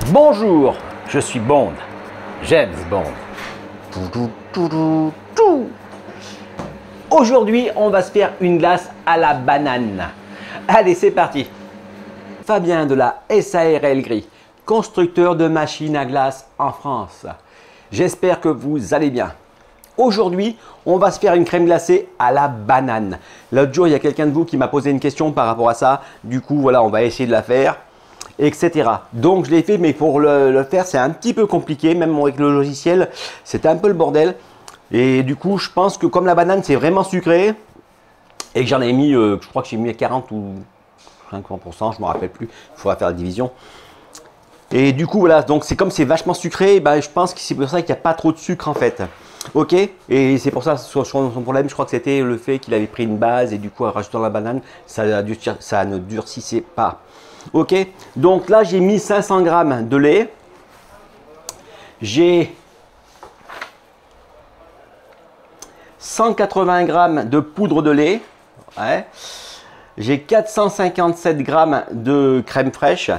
Bonjour, je suis Bond, James Bond. Aujourd'hui, on va se faire une glace à la banane. Allez, c'est parti. Fabien de la SARL Gris, constructeur de machines à glace en France. J'espère que vous allez bien. Aujourd'hui, on va se faire une crème glacée à la banane. L'autre jour, il y a quelqu'un de vous qui m'a posé une question par rapport à ça. Du coup, voilà, on va essayer de la faire, etc. Donc, je l'ai fait, mais pour le faire, c'est un petit peu compliqué. Même avec le logiciel, c'était un peu le bordel. Et du coup, je pense que comme la banane, c'est vraiment sucré, et que j'en ai mis, je crois que j'ai mis 40 ou 50%, je ne me rappelle plus. Il faudra faire la division. Et du coup, voilà, donc c'est comme c'est vachement sucré, ben, je pense que c'est pour ça qu'il n'y a pas trop de sucre en fait. Ok, et c'est pour ça son problème, je crois que c'était le fait qu'il avait pris une base et du coup en rajoutant la banane, ça ne durcissait pas. Ok, donc là j'ai mis 500 g de lait, j'ai 180 g de poudre de lait, ouais. J'ai 457 g de crème fraîche.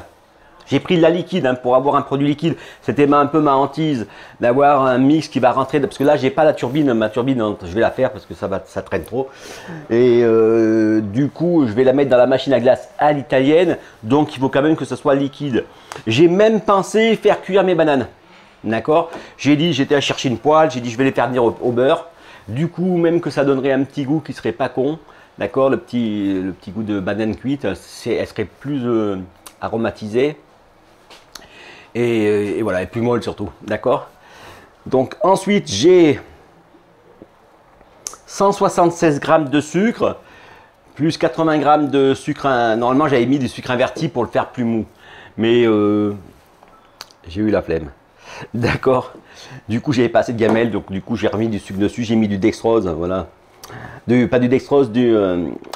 J'ai pris de la liquide hein, pour avoir un produit liquide. C'était un peu ma hantise d'avoir un mix qui va rentrer. Parce que là, j'ai pas la turbine. Ma turbine, je vais la faire parce que ça traîne trop. Et du coup, je vais la mettre dans la machine à glace à l'italienne. Donc, il faut quand même que ce soit liquide. J'ai même pensé faire cuire mes bananes. D'accord? J'ai dit, j'étais à chercher une poêle. J'ai dit, je vais les faire venir au beurre. Du coup, même que ça donnerait un petit goût qui serait pas con. D'accord? Le petit goût de banane cuite, elle serait plus aromatisée. Et voilà, et plus molle surtout, d'accord? Donc ensuite, j'ai 176 g de sucre, plus 80 g de sucre, normalement j'avais mis du sucre inverti pour le faire plus mou, mais j'ai eu la flemme, d'accord? Du coup, j'avais pas assez de gamelle, donc du coup j'ai remis du sucre dessus, j'ai mis du dextrose, voilà. Pas du dextrose, du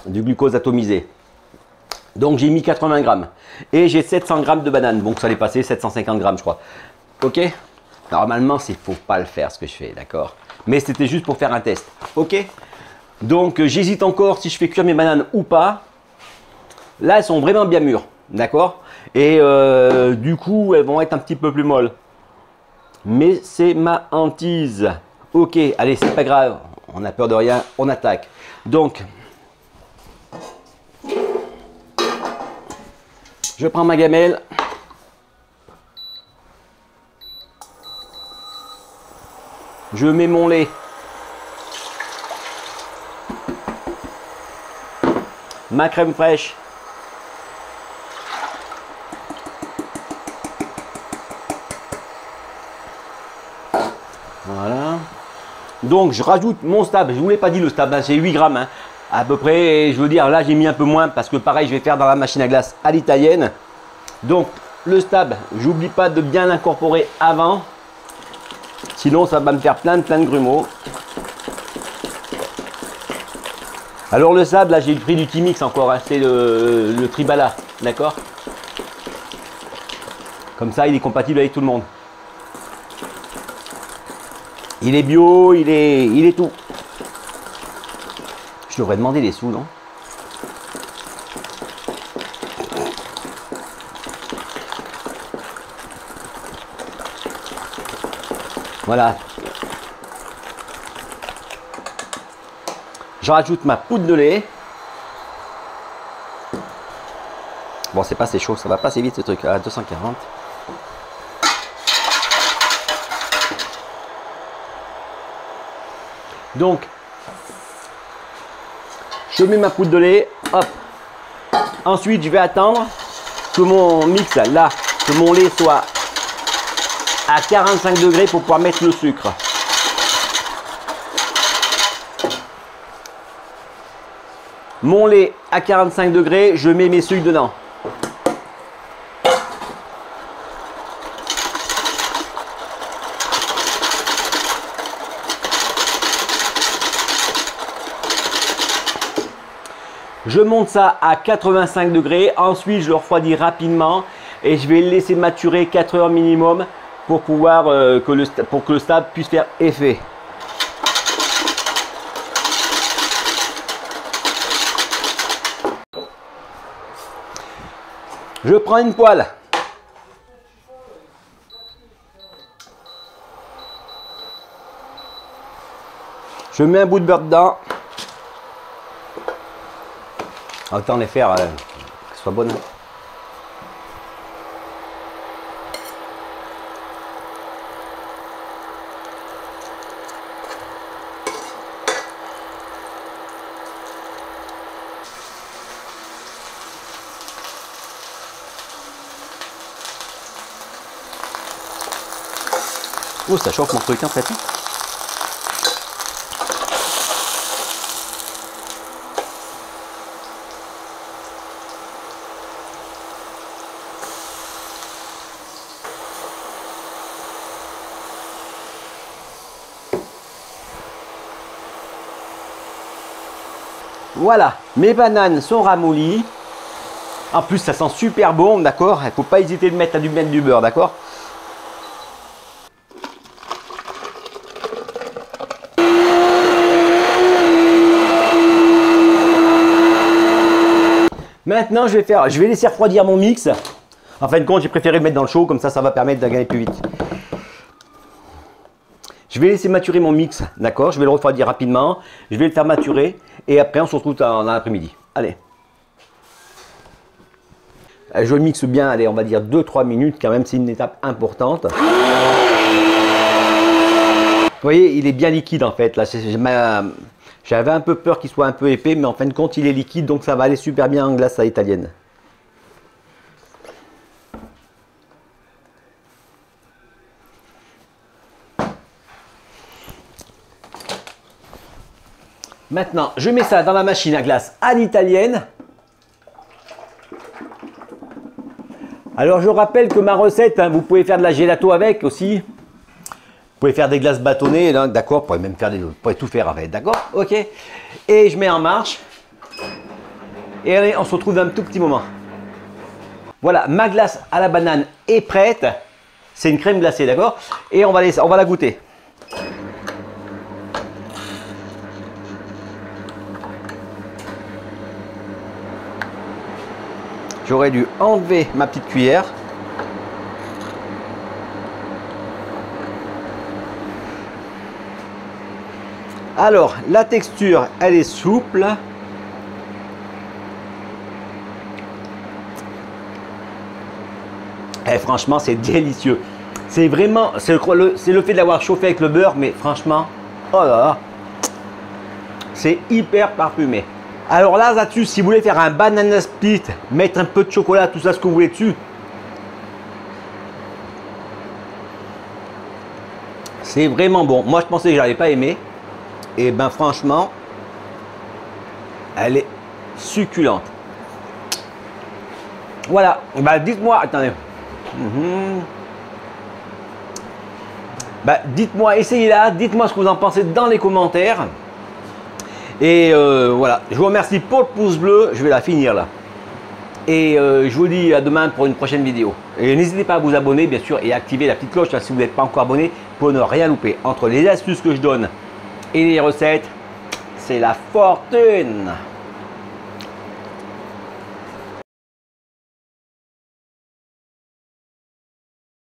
glucose atomisé. Donc j'ai mis 80 g et j'ai 700 g de banane, donc ça allait passer 750 g je crois. Ok? Normalement, il ne faut pas le faire ce que je fais, d'accord? Mais c'était juste pour faire un test. Ok? Donc j'hésite encore si je fais cuire mes bananes ou pas. Là, elles sont vraiment bien mûres, d'accord? Et du coup, elles vont être un petit peu plus molles. Mais c'est ma hantise. Ok, allez, c'est pas grave. On a peur de rien, on attaque. Donc, je prends ma gamelle. Je mets mon lait. Ma crème fraîche. Voilà. Donc, je rajoute mon stab. Je ne vous l'ai pas dit le stab, hein, c'est 8 grammes. Hein. À peu près, je veux dire, là j'ai mis un peu moins parce que pareil, je vais faire dans la machine à glace à l'italienne. Donc le stab, j'oublie pas de bien l'incorporer avant. Sinon, ça va me faire plein de grumeaux. Alors le sable, là j'ai pris du Timix encore, hein, c'est le Tribala, d'accord? Comme ça, il est compatible avec tout le monde. Il est bio, il est tout. Je devrais demander des sous, non? Voilà. Je rajoute ma poudre de lait. Bon, c'est pas assez chaud, ça va pas assez vite ce truc à 240. Donc, je mets ma poudre de lait, hop. Ensuite, je vais attendre que mon mix, là, que mon lait soit à 45 degrés pour pouvoir mettre le sucre. Mon lait à 45 degrés, je mets mes sucres dedans. Je monte ça à 85 degrés, ensuite je le refroidis rapidement et je vais le laisser maturer 4 heures minimum pour pouvoir pour que le stab puisse faire effet. Je prends une poêle. Je mets un bout de beurre dedans. Autant les faire que ce soit bonne. Oh, ça chauffe mon truc en fait. Voilà, mes bananes sont ramollies. En plus, ça sent super bon, d'accord? Il ne faut pas hésiter de mettre du beurre, d'accord? Maintenant, je vais laisser refroidir mon mix. En fin de compte, j'ai préféré le mettre dans le chaud, comme ça va permettre de gagner plus vite. Je vais laisser maturer mon mix, d'accord? Je vais le refroidir rapidement. Je vais le faire maturer et après, on se retrouve dans l'après-midi. Allez. Je le mixe bien, allez, on va dire 2-3 minutes quand même, c'est une étape importante. Vous voyez, il est bien liquide en fait. Là, j'avais un peu peur qu'il soit un peu épais, mais en fin de compte, il est liquide, donc ça va aller super bien en glace à l'italienne. Maintenant, je mets ça dans la machine à glace à l'italienne. Alors, je rappelle que ma recette, hein, vous pouvez faire de la gelato avec aussi. Vous pouvez faire des glaces bâtonnées, d'accord, vous pouvez même faire vous pouvez tout faire avec, d'accord? Ok. Et je mets en marche. Et allez, on se retrouve dans un tout petit moment. Voilà, ma glace à la banane est prête. C'est une crème glacée, d'accord? Et on va la goûter. J'aurais dû enlever ma petite cuillère. Alors, la texture, elle est souple. Et franchement, c'est délicieux. C'est vraiment, c'est le fait de l'avoir chauffé avec le beurre, mais franchement, oh là là, c'est hyper parfumé. Alors là-dessus, si vous voulez faire un banana split, mettre un peu de chocolat, tout ça, ce que vous voulez dessus, c'est vraiment bon. Moi, je pensais que je n'allais pas aimer. Et ben franchement, elle est succulente. Voilà. Ben, dites-moi, attendez. Ben, dites-moi, essayez-la. Dites-moi ce que vous en pensez dans les commentaires. Et voilà, je vous remercie pour le pouce bleu, je vais la finir là. Et je vous dis à demain pour une prochaine vidéo. Et n'hésitez pas à vous abonner bien sûr et activer la petite cloche si vous n'êtes pas encore abonné pour ne rien louper. Entre les astuces que je donne et les recettes, c'est la fortune.